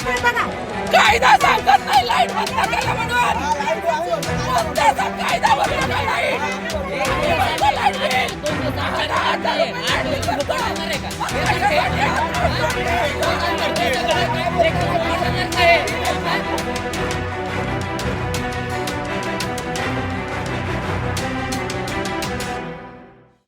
कायदा सांगत नाही लाईट बंद केला म्हणून कोणत्याचा कायदा बंद केला लाईट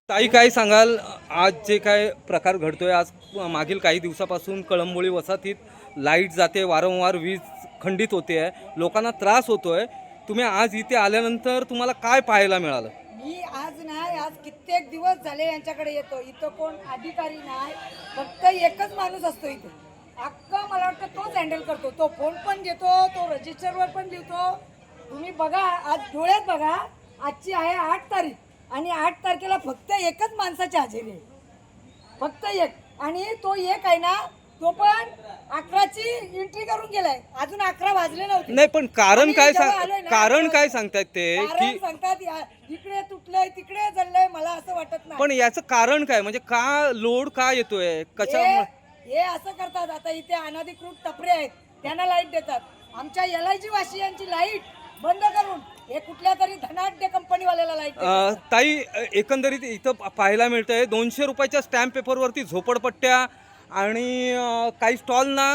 ताई काय सांगाल, आज जे काय प्रकार घडतोय, आज मागील काही दिवसापासून कळंबोळी वसाहतीत लाईट जाते, वारंवार वीज खंडित होते आहे, लोकांना त्रास होतोय. तुम्ही आज इथे आल्यानंतर तुम्हाला काय पाहायला मिळालं? मी आज नाही, आज कित्येक दिवस झाले यांच्याकडे येतो. इथं कोण अधिकारी नाही, फक्त एकच माणूस असतो इथे. अख्खा मला वाटतं तोच हँडल करतो. तो फोन पण घेतो, तो रजिस्टरवर पण लिहितो. तुम्ही बघा, आज डोळ्यात बघा, आजची आहे 8 तारीख आणि 8 तारखेला फक्त एकच माणसाची हजेरी आहे, फक्त एक. आणि तो एक आहे ना, तो पण 11ची एंट्री करून गेलाय, अजून 11 वाजले नव्हते. नाही, पण कारण काय कारण काय सांगतायत ते की सांगतात इकडे तुटलंय तिकडे जळलंय. मला असं वाटत नाही, पण याचं कारण काय, म्हणजे का लोड का येतोय, कशा? हे असं करतात. आता इथे अनधिकृत टपरे आहेत, त्यांना लाईट देतात. आमच्या LIG वासियांची लाईट बंद करून हे कुठल्या तरी धनाढ्य कंपनीवाल्याला लाईट. ताई, एकंदरीत इथं पाहायला मिळतंय 200 रुपयाच्या स्टॅम्प पेपरवरती झोपडपट्ट्या आणि काही स्टॉलना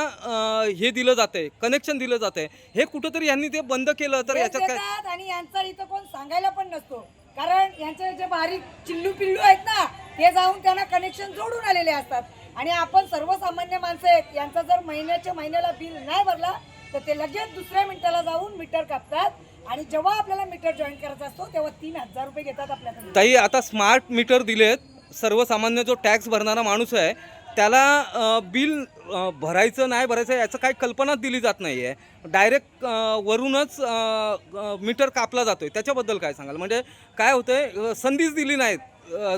हे दिलं जातंय, कनेक्शन दिलं जातंय. हे कुठंतरी यांनी ते बंद केलं तर याच्यात काय? आणि यांचा इथं कोण सांगायला पण नसतो, कारण यांचे जे बारीक चिल्लू पिल्लू आहेत ना, ते जाऊन त्यांना कनेक्शन जोडून आलेले असतात. आणि आपण सर्वसामान्य माणसं आहेत, यांचा जर महिन्याला बिल नाही भरला तर ते लगेच दुसऱ्या मिनिटाला जाऊन मीटर कापतात. आणि जेव्हा आपल्याला मीटर जॉईन करायचा असतो तेव्हा 3000 रुपये घेतात आपल्याकडे. ताई, आता स्मार्ट मीटर दिलेत, सर्वसामान्य जो टॅक्स भरणारा माणूस आहे त्याला बिल भरायचं नाही भरायचं याचं काही कल्पनाच दिली जात नाही आहे. डायरेक्ट वरूनच मीटर कापला जातोय. त्याच्याबद्दल काय सांगाल? म्हणजे काय होतंय, संधीच दिली नाही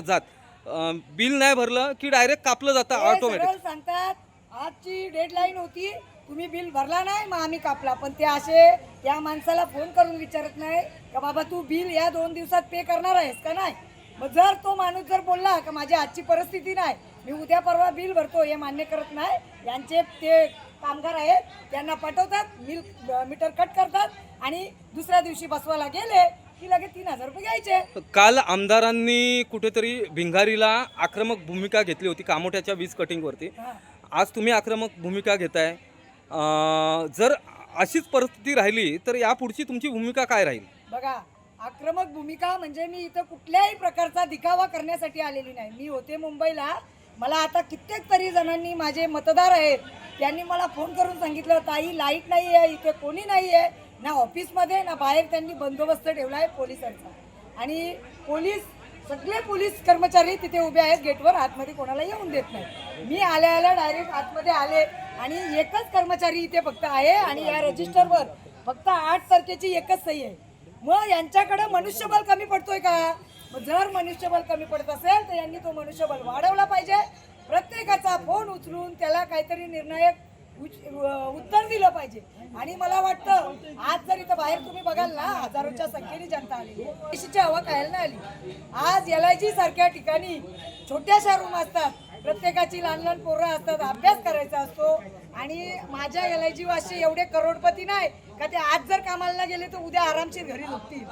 जात. बिल नाही भरलं की डायरेक्ट कापलं जातं ऑटोमॅटिक. सांगतात आजची डेडलाईन होती, तुम्ही बिल भरला नाही मग आम्ही कापला. पण ते असे त्या माणसाला फोन करून विचारत नाही का बाबा तू बिल या 2 दिवसात पे करणार आहेस का नाही. मग जर तो माणूस जर बोलला का माझी आजची परिस्थिती नाही, मी उद्या परवा बिल भरतो, हे मान्य करत नाही. यांचे ते कामगार आहेत, त्यांना पाठवतात, मीटर कट करतात आणि दुसऱ्या दिवशी बसवायला गेले की लगेच 3000 रुपये घ्यायचे. काल आमदारांनी कुठेतरी भिंगारीला आक्रमक भूमिका घेतली होती कामोठ्याच्या वीज कटिंगवरती. आज तुम्ही आक्रमक भूमिका घेताय. जर अशीच परिस्थिती राहिली तर यापुढची तुमची भूमिका काय राहील? बघा, आक्रमक भूमिका म्हणजे मी इथं कुठल्याही प्रकारचा दिखावा करण्यासाठी आलेली नाही. मी होते मुंबईला, मला आता कित्येक तरी जणांनी, माझे मतदार आहेत, त्यांनी मला फोन करून सांगितलं ताई लाईट नाही आहे, इथे कोणी नाही आहे ना, ऑफिसमध्ये ना बाहेर. त्यांनी बंदोबस्त ठेवला आहे पोलिसांचा. आणि सगळे पोलीस कर्मचारी तिथे उभे आहेत गेटवर, आतमध्ये कोणाला येऊन देत नाही. मी आल्या डायरेक्ट आतमध्ये आले आणि एकच कर्मचारी इथे फक्त आहे आणि या रजिस्टरवर फक्त 8 तारखेची एकच सही आहे. मग यांच्याकडे मनुष्यबळ कमी पडतोय का? जर मनुष्यबळ कमी पडत असेल तर यांनी तो मनुष्यबळ वाढवला पाहिजे. प्रत्येकाचा फोन उचलून त्याला काहीतरी निर्णायक उत्तर दिलं पाहिजे. आणि मला वाटतं आज जर इथं बाहेर तुम्ही बघाल ना, हजारोच्या संख्येने जनता आली, देशाची हवा खायला नाही आली. आज LIG सारख्या ठिकाणी छोट्याशा रूम असतात, प्रत्येकाची लहान पोरं असतात, अभ्यास करायचा असतो. आणि माझ्या LIG वासी एवढे करोडपती नाही का ते आज जर कामाला गेले तर उद्या आरामशीर घरी झोपतील,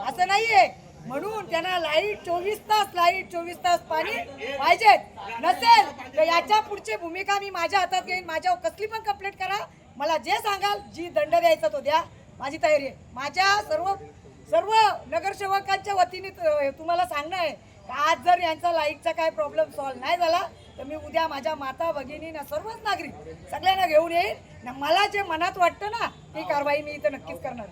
असं नाहीये. म्हणून त्यांना लाईट 24 तास, लाईट 24 तास, पाणी पाहिजेत. नसेल तर याच्या पुढची भूमिका मी माझ्या हातात घेईन. माझ्यावर कसली पण कंप्लेंट करा, मला जे सांगाल, जी दंड द्यायचा तो द्या, माझी तयारी आहे. माझ्या सर्व नगरसेवकांच्या वतीने तुम्हाला सांगणं आहे का आज जर यांचा लाईटचा काय प्रॉब्लेम सॉल्व्ह नाही झाला तर मी उद्या माझ्या माता भगिनींना, सर्वच नागरिक सगळ्यांना घेऊन येईन. मला जे मनात वाटतं ना ती कारवाई मी इथं नक्कीच करणार.